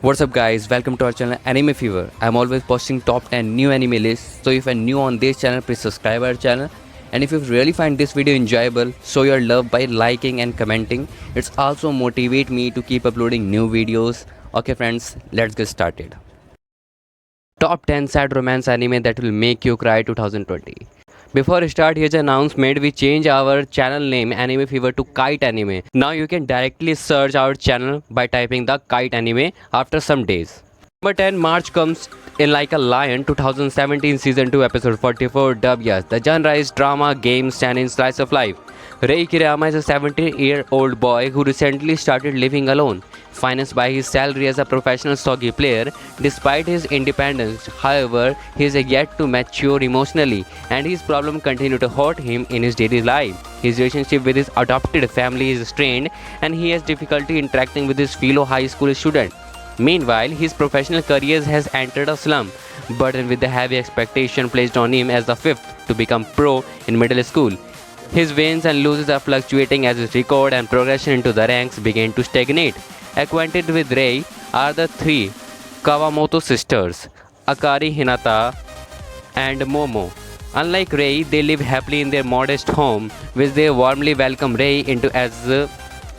What's up guys, welcome to our channel Anime Fever. I'm always posting top 10 new anime lists, so if you're new on this channel, please subscribe our channel. And if you really find this video enjoyable, show your love by liking and commenting. It's also motivate me to keep uploading new videos. Okay friends, let's get started. Top 10 sad romance anime that will make you cry 2020. Before I start, here's an announcement. We change our channel name Anime Fever to Kite Anime. Now you can directly search our channel by typing the Kite Anime after some days. Number 10, March comes in like a lion, 2017 season 2 episode 44 dub. Yes, the genre is drama, game, stand-in, slice of life. Rei Kiriyama is a 17-year-old boy who recently started living alone, financed by his salary as a professional soccer player. Despite his independence, however, he is yet to mature emotionally, and his problems continue to haunt him in his daily life. His relationship with his adopted family is strained, and he has difficulty interacting with his fellow high school students. Meanwhile, his professional career has entered a slump, burdened with the heavy expectation placed on him as the fifth to become pro in middle school. His wins and losses are fluctuating as his record and progression into the ranks begin to stagnate. Acquainted with Rei are the three Kawamoto sisters, Akari Hinata and Momo. Unlike Rei, they live happily in their modest home, which they warmly welcome Rei into as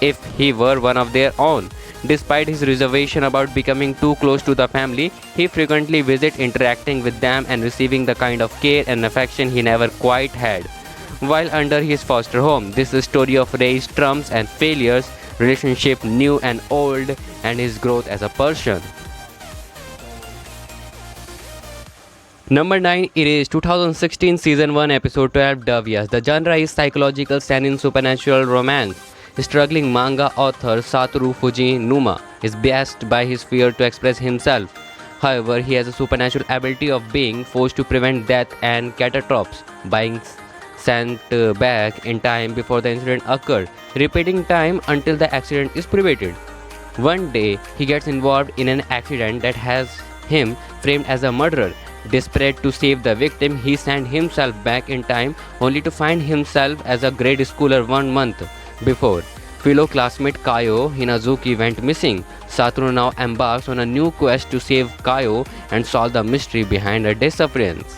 if he were one of their own. Despite his reservation about becoming too close to the family, he frequently visits, interacting with them and receiving the kind of care and affection he never quite had while under his foster home. This is a story of Rei's triumphs and failures, relationship new and old, and his growth as a person. Number 9, it is 2016 season 1 episode 12 Davias. The genre is psychological stand-in supernatural romance. Struggling manga author Satoru Fujinuma is based by his fear to express himself. However, he has a supernatural ability of being forced to prevent death and catastrophes by sent back in time before the incident occurred, repeating time until the accident is prevented. One day, he gets involved in an accident that has him framed as a murderer. Desperate to save the victim, he sent himself back in time only to find himself as a grade schooler 1 month before. Fellow classmate Kayo Hinazuki went missing. Satoru now embarks on a new quest to save Kayo and solve the mystery behind her disappearance.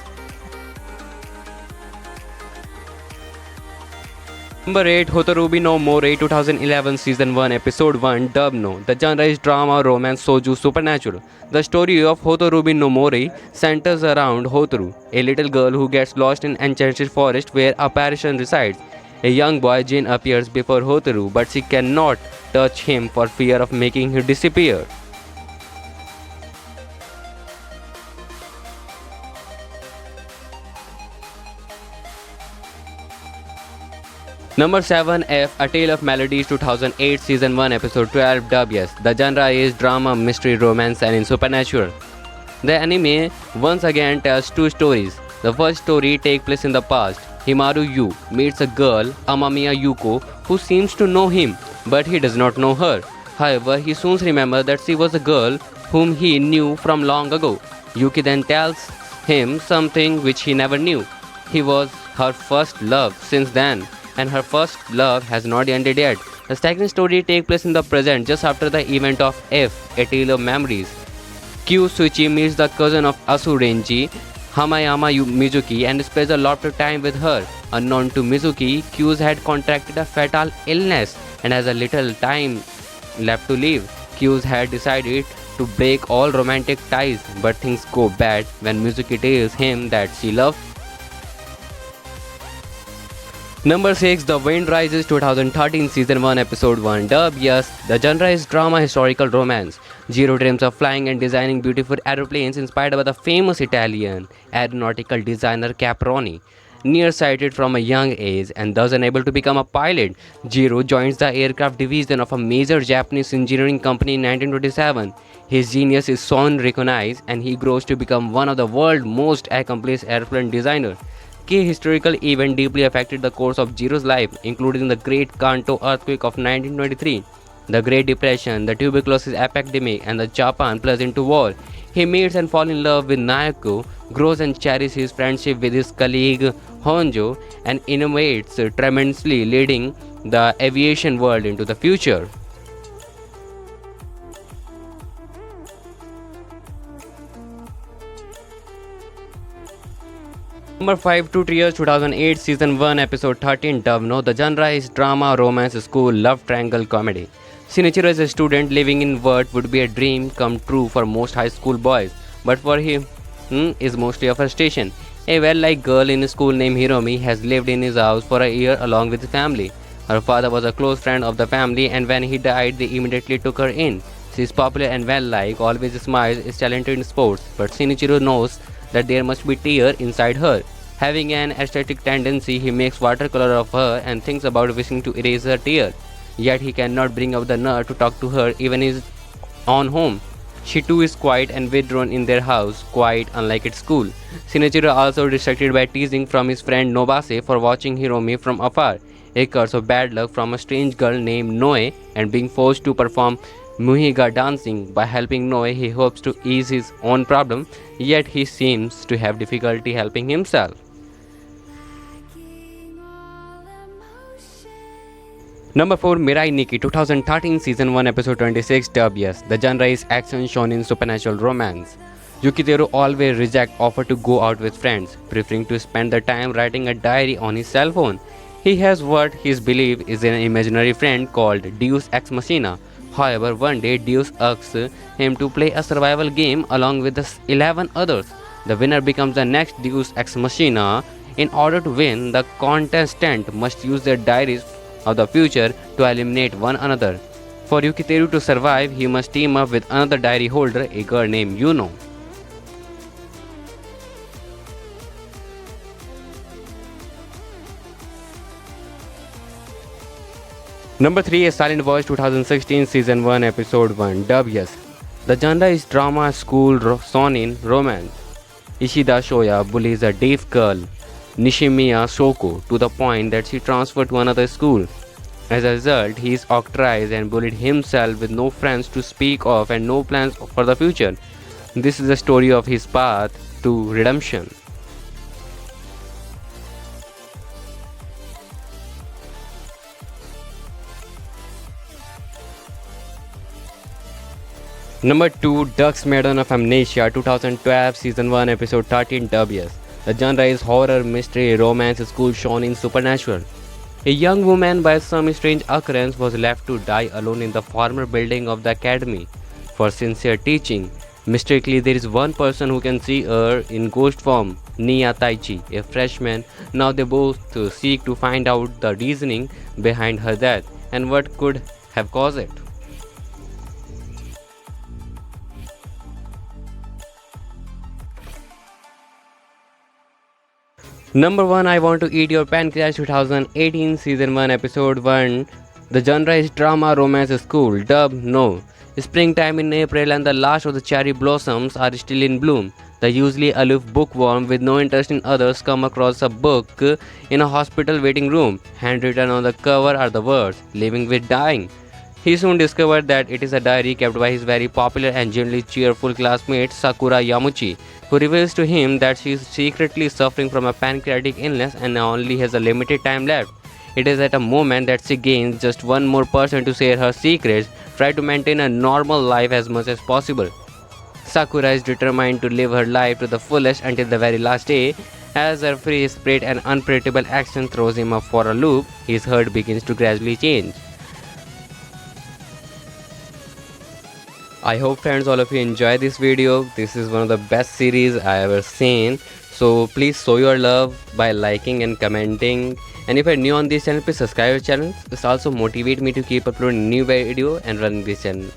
Number 8, Hotorubi no More 2011 Season 1 Episode 1 Dub No. The genre is drama, romance, shoujo, supernatural. The story of Hotorubi no More centers around Hotoru, a little girl who gets lost in enchanted forest where apparition resides. A young boy, Jin, appears before Hotoru, but she cannot touch him for fear of making him disappear. Number 7, F, A Tale of Melodies 2008 Season 1 Episode 12 Dub. Yes, the genre is drama, mystery, romance, and in supernatural. The anime once again tells two stories. The first story takes place in the past. Himaru Yu meets a girl, Amamiya Yuko, who seems to know him, but he does not know her. However, he soon remembers that she was a girl whom he knew from long ago. Yuki then tells him something which he never knew. He was her first love since then, and her first love has not ended yet. The second story takes place in the present, just after the event of F, A Tale of Memories. Kyu Suichi meets the cousin of Asu Renji, Hamayama Mizuki, and spends a lot of time with her. Unknown to Mizuki, Kyu had contracted a fatal illness and has a little time left to live. Kyu had decided to break all romantic ties, but things go bad when Mizuki tells him that she loves. Number 6, The Wind Rises 2013 Season 1 Episode 1 Dub. Yes, the genre is drama, historical romance. Jiro dreams of flying and designing beautiful aeroplanes inspired by the famous Italian aeronautical designer Caproni. Nearsighted from a young age and thus unable to become a pilot, Jiro joins the aircraft division of a major Japanese engineering company in 1927. His genius is soon recognized and he grows to become one of the world's most accomplished airplane designers. Key historical events deeply affected the course of Jiro's life, including the Great Kanto earthquake of 1923, the Great Depression, the tuberculosis epidemic, and the Japan plunged into war. He meets and falls in love with Naoko, grows and cherishes his friendship with his colleague Honjo, and innovates tremendously, leading the aviation world into the future. Number 5, Two Years 2008 Season 1 Episode 13 Dove No. The genre is drama, romance, school, love triangle comedy. Shinichiro is a student living in what would be a dream come true for most high school boys, but for him is mostly a frustration. A well-liked girl in school named Hiromi has lived in his house for a year along with his family. Her father was a close friend of the family, and when he died, they immediately took her in. She is popular and well-liked, always smiles, is talented in sports, but Shinichiro knows that there must be tear inside her. Having an aesthetic tendency, he makes watercolor of her and thinks about wishing to erase her tear. Yet he cannot bring up the nerve to talk to her even in his own home. She too is quiet and withdrawn in their house, quite unlike at school. Shinichiro also distracted by teasing from his friend Nobase for watching Hiromi from afar, a curse of bad luck from a strange girl named Noe, and being forced to perform Muhiga dancing. By helping Noe, he hopes to ease his own problem, yet he seems to have difficulty helping himself. Number 4, Mirai Nikki 2013 Season 1 Episode 26 Dub Yes. The genre is action shonen supernatural romance. Yukiteru always rejects offer to go out with friends, preferring to spend the time writing a diary on his cell phone. He has what he believes is an imaginary friend called Deus Ex Machina. However, one day Deus asks him to play a survival game along with the 11 others. The winner becomes the next Deus Ex Machina. In order to win, the contestant must use their diaries of the future to eliminate one another. For Yukiteru to survive, he must team up with another diary holder, a girl named Yuno. Number 3 is Silent Voice 2016 Season 1 Episode 1 Dub Yes. The genre is drama, school, shonen, romance. Ishida Shoya bullies a deaf girl, Nishimiya Shoko, to the point that she transferred to another school. As a result, he is ostracized and bullied himself with no friends to speak of and no plans for the future. This is the story of his path to redemption. Number 2, Ducks Maiden of Amnesia 2012 Season 1 Episode 13 Dub Yes. The genre is horror, mystery, romance, school, shonen, supernatural. A young woman by some strange occurrence was left to die alone in the former building of the academy. For sincere teaching, mystically there is one person who can see her in ghost form, Nia Taichi, a freshman. Now they both seek to find out the reasoning behind her death and what could have caused it. Number 1, I Want to Eat Your Pancreas 2018 Season 1 Episode 1. The genre is drama, romance, school. Dub No. Springtime in April and the last of the cherry blossoms are still in bloom. The usually aloof bookworm with no interest in others come across a book in a hospital waiting room. Handwritten on the cover are the words, "Living with Dying." He soon discovered that it is a diary kept by his very popular and generally cheerful classmate Sakura Yamuchi, who reveals to him that she is secretly suffering from a pancreatic illness and now only has a limited time left. It is at a moment that she gains just one more person to share her secrets, try to maintain a normal life as much as possible. Sakura is determined to live her life to the fullest until the very last day. As her free spirit and unpredictable action throws him up for a loop, his heart begins to gradually change. I hope friends all of you enjoy this video. This is one of the best series I ever seen. So please show your love by liking and commenting. And if you're new on this channel, please subscribe our channel. This also motivate me to keep uploading new video and running this channel.